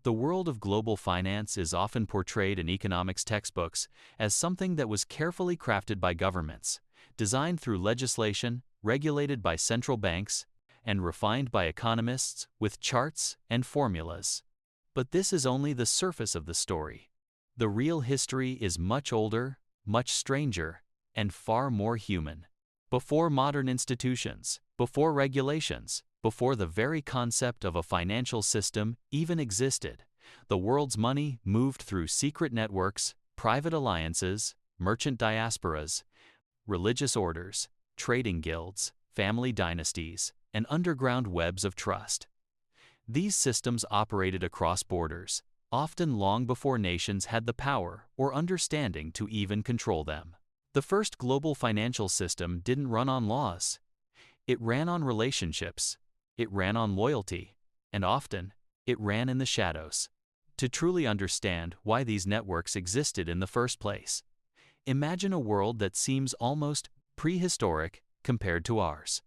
The world of global finance is often portrayed in economics textbooks as something that was carefully crafted by governments, designed through legislation, regulated by central banks, and refined by economists with charts and formulas. But this is only the surface of the story. The real history is much older, much stranger, and far more human. Before modern institutions, before regulations, before the very concept of a financial system even existed, the world's money moved through secret networks, private alliances, merchant diasporas, religious orders, trading guilds, family dynasties, and underground webs of trust. These systems operated across borders, often long before nations had the power or understanding to even control them. The first global financial system didn't run on laws. It ran on relationships. It ran on loyalty, and often, it ran in the shadows. To truly understand why these networks existed in the first place, imagine a world that seems almost prehistoric compared to ours.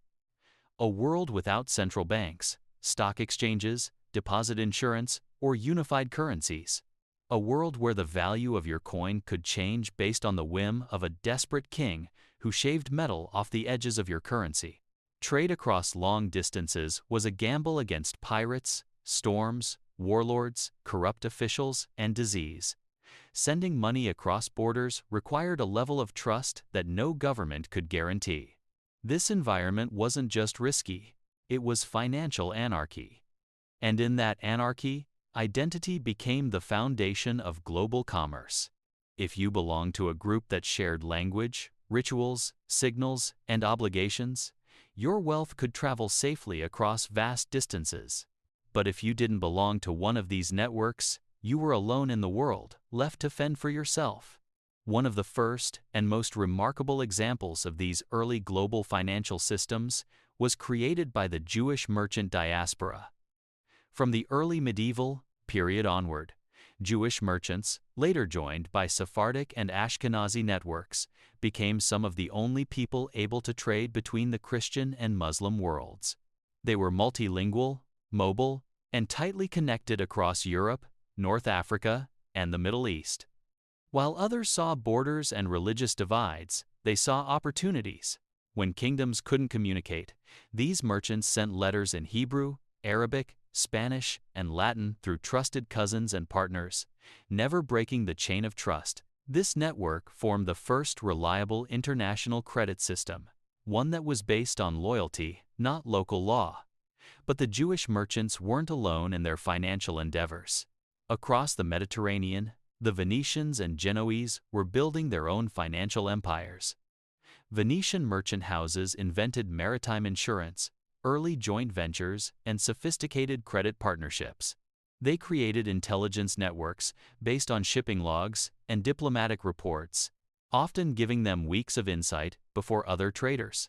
A world without central banks, stock exchanges, deposit insurance, or unified currencies. A world where the value of your coin could change based on the whim of a desperate king who shaved metal off the edges of your currency. Trade across long distances was a gamble against pirates, storms, warlords, corrupt officials, and disease. Sending money across borders required a level of trust that no government could guarantee. This environment wasn't just risky, it was financial anarchy. And in that anarchy, identity became the foundation of global commerce. If you belonged to a group that shared language, rituals, signals, and obligations, your wealth could travel safely across vast distances. But if you didn't belong to one of these networks, you were alone in the world, left to fend for yourself. One of the first and most remarkable examples of these early global financial systems was created by the Jewish merchant diaspora. From the early medieval period onward, Jewish merchants, later joined by Sephardic and Ashkenazi networks, became some of the only people able to trade between the Christian and Muslim worlds. They were multilingual, mobile, and tightly connected across Europe, North Africa, and the Middle East. While others saw borders and religious divides, they saw opportunities. When kingdoms couldn't communicate, these merchants sent letters in Hebrew, Arabic, Spanish, and Latin through trusted cousins and partners, never breaking the chain of trust. This network formed the first reliable international credit system, one that was based on loyalty, not local law. But the Jewish merchants weren't alone in their financial endeavors. Across the Mediterranean, the Venetians and Genoese were building their own financial empires. Venetian merchant houses invented maritime insurance, early joint ventures, and sophisticated credit partnerships. They created intelligence networks based on shipping logs and diplomatic reports, often giving them weeks of insight before other traders.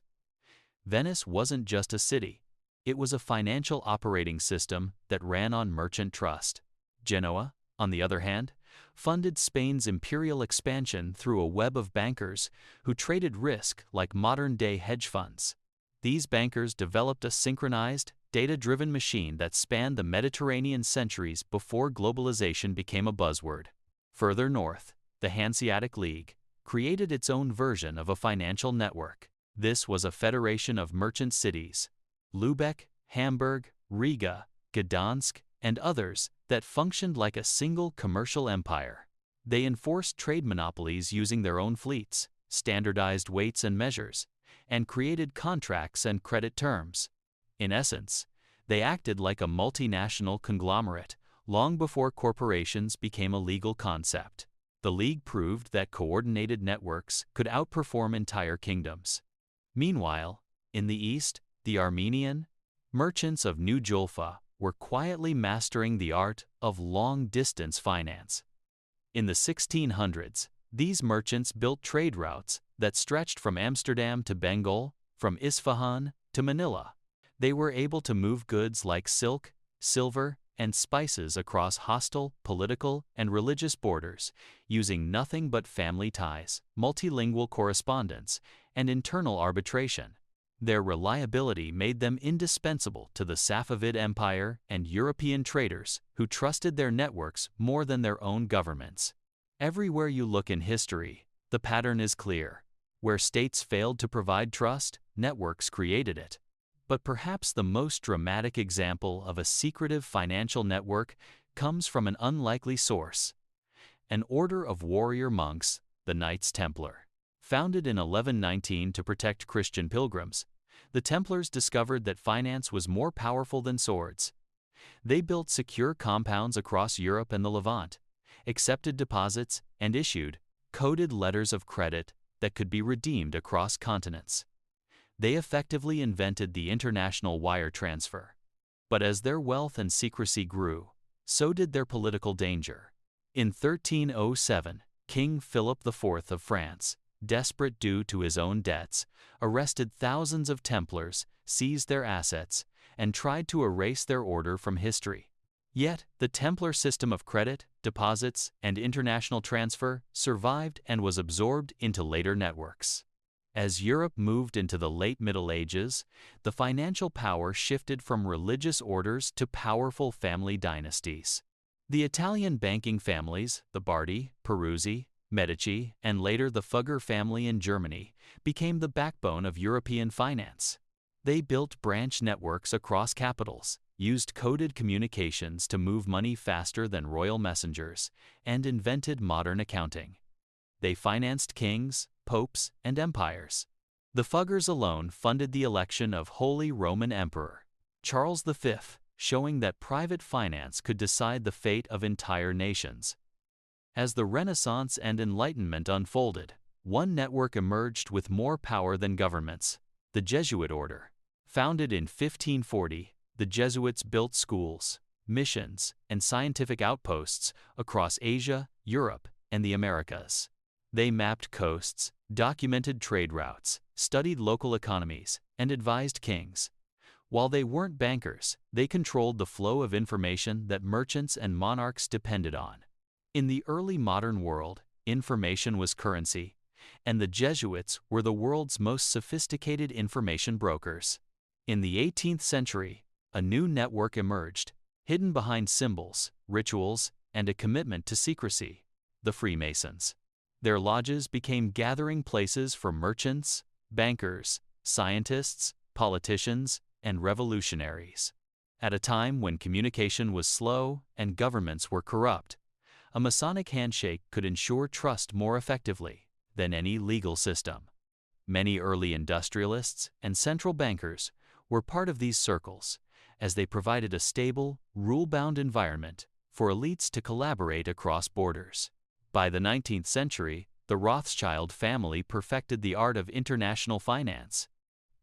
Venice wasn't just a city. It was a financial operating system that ran on merchant trust. Genoa, on the other hand, funded Spain's imperial expansion through a web of bankers who traded risk like modern-day hedge funds. These bankers developed a synchronized, data-driven machine that spanned the Mediterranean centuries before globalization became a buzzword. Further north, the Hanseatic League created its own version of a financial network. This was a federation of merchant cities, Lübeck, Hamburg, Riga, Gdansk, and others, that functioned like a single commercial empire. They enforced trade monopolies using their own fleets, standardized weights and measures, and created contracts and credit terms. In essence, they acted like a multinational conglomerate long before corporations became a legal concept. The League proved that coordinated networks could outperform entire kingdoms. Meanwhile, in the East, the Armenian merchants of New Julfa were quietly mastering the art of long-distance finance. In the 1600s, these merchants built trade routes that stretched from Amsterdam to Bengal, from Isfahan to Manila. They were able to move goods like silk, silver, and spices across hostile, political, and religious borders, using nothing but family ties, multilingual correspondence, and internal arbitration. Their reliability made them indispensable to the Safavid Empire and European traders who trusted their networks more than their own governments. Everywhere you look in history, the pattern is clear. Where states failed to provide trust, networks created it. But perhaps the most dramatic example of a secretive financial network comes from an unlikely source: an order of warrior monks, the Knights Templar. Founded in 1119 to protect Christian pilgrims, the Templars discovered that finance was more powerful than swords. They built secure compounds across Europe and the Levant, accepted deposits, and issued coded letters of credit that could be redeemed across continents. They effectively invented the international wire transfer. But as their wealth and secrecy grew, so did their political danger. In 1307, King Philip IV of France, desperate due to his own debts, arrested thousands of Templars, seized their assets, and tried to erase their order from history. Yet, the Templar system of credit, deposits, and international transfer survived and was absorbed into later networks. As Europe moved into the late Middle Ages, the financial power shifted from religious orders to powerful family dynasties. The Italian banking families, the Bardi, Peruzzi, Medici, and later the Fugger family in Germany, became the backbone of European finance. They built branch networks across capitals, used coded communications to move money faster than royal messengers, and invented modern accounting. They financed kings, popes, and empires. The Fuggers alone funded the election of Holy Roman Emperor Charles V, showing that private finance could decide the fate of entire nations. As the Renaissance and Enlightenment unfolded, one network emerged with more power than governments: the Jesuit order. Founded in 1540, the Jesuits built schools, missions, and scientific outposts across Asia, Europe, and the Americas. They mapped coasts, documented trade routes, studied local economies, and advised kings. While they weren't bankers, they controlled the flow of information that merchants and monarchs depended on. In the early modern world, information was currency, and the Jesuits were the world's most sophisticated information brokers. In the 18th century, a new network emerged, hidden behind symbols, rituals, and a commitment to secrecy: the Freemasons. Their lodges became gathering places for merchants, bankers, scientists, politicians, and revolutionaries. At a time when communication was slow and governments were corrupt, a Masonic handshake could ensure trust more effectively than any legal system. Many early industrialists and central bankers were part of these circles, as they provided a stable, rule-bound environment for elites to collaborate across borders. By the 19th century, the Rothschild family perfected the art of international finance.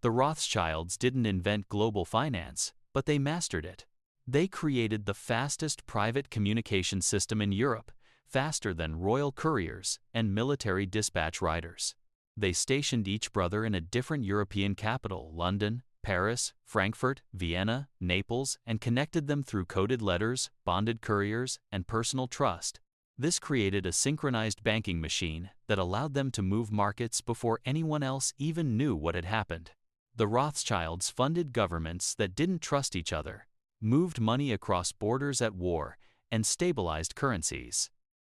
The Rothschilds didn't invent global finance, but they mastered it. They created the fastest private communication system in Europe, faster than royal couriers and military dispatch riders. They stationed each brother in a different European capital: London, Paris, Frankfurt, Vienna, Naples, and connected them through coded letters, bonded couriers, and personal trust. This created a synchronized banking machine that allowed them to move markets before anyone else even knew what had happened. The Rothschilds funded governments that didn't trust each other, moved money across borders at war, and stabilized currencies.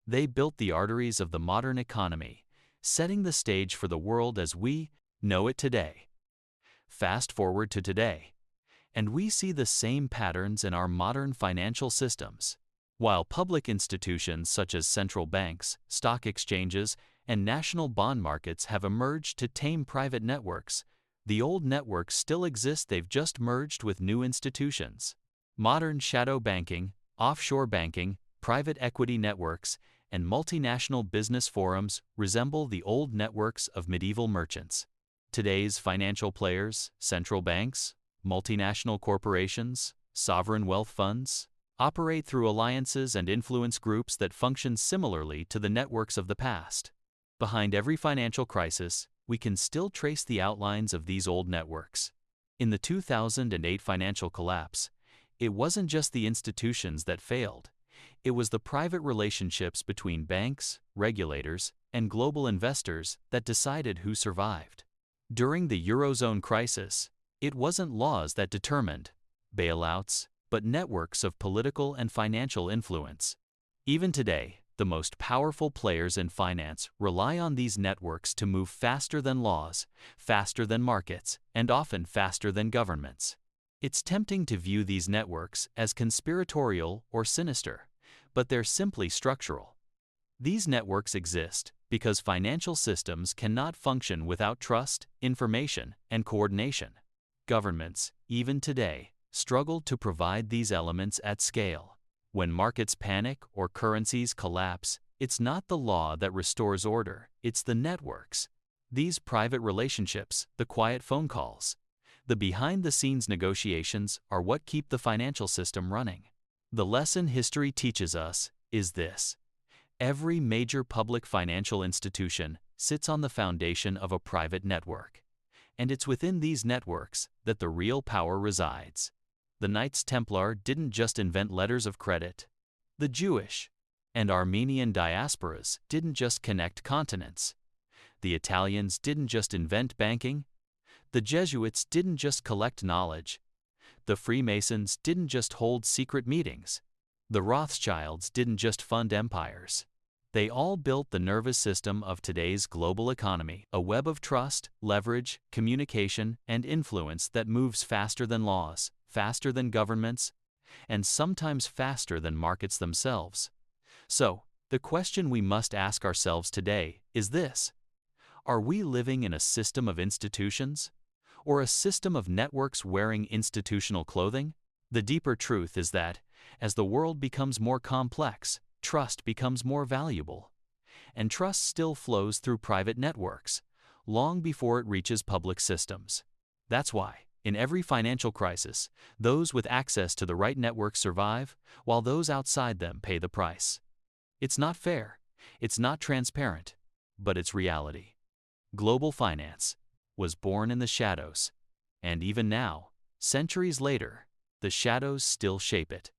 They built the arteries of the modern economy, setting the stage for the world as we know it today. Fast forward to today, and we see the same patterns in our modern financial systems. While public institutions such as central banks, stock exchanges, and national bond markets have emerged to tame private networks, the old networks still exist. They've just merged with new institutions. Modern shadow banking, offshore banking, private equity networks, and multinational business forums resemble the old networks of medieval merchants. Today's financial players, central banks, multinational corporations, sovereign wealth funds, operate through alliances and influence groups that function similarly to the networks of the past. Behind every financial crisis, we can still trace the outlines of these old networks. In the 2008 financial collapse, it wasn't just the institutions that failed. It was the private relationships between banks, regulators, and global investors that decided who survived. During the Eurozone crisis, it wasn't laws that determined bailouts, but networks of political and financial influence. Even today, the most powerful players in finance rely on these networks to move faster than laws, faster than markets, and often faster than governments. It's tempting to view these networks as conspiratorial or sinister, but they're simply structural. These networks exist because financial systems cannot function without trust, information, and coordination. Governments, even today, struggle to provide these elements at scale. When markets panic or currencies collapse, it's not the law that restores order, it's the networks. These private relationships, the quiet phone calls, the behind-the-scenes negotiations are what keep the financial system running. The lesson history teaches us is this: every major public financial institution sits on the foundation of a private network. And it's within these networks that the real power resides. The Knights Templar didn't just invent letters of credit. The Jewish and Armenian diasporas didn't just connect continents. The Italians didn't just invent banking. The Jesuits didn't just collect knowledge. The Freemasons didn't just hold secret meetings. The Rothschilds didn't just fund empires. They all built the nervous system of today's global economy, a web of trust, leverage, communication, and influence that moves faster than laws, faster than governments, and sometimes faster than markets themselves. So, the question we must ask ourselves today is this: are we living in a system of institutions, or a system of networks wearing institutional clothing? The deeper truth is that, as the world becomes more complex, trust becomes more valuable. And trust still flows through private networks, long before it reaches public systems. That's why, in every financial crisis, those with access to the right network survive, while those outside them pay the price. It's not fair, it's not transparent, but it's reality. Global finance was born in the shadows, and even now, centuries later, the shadows still shape it.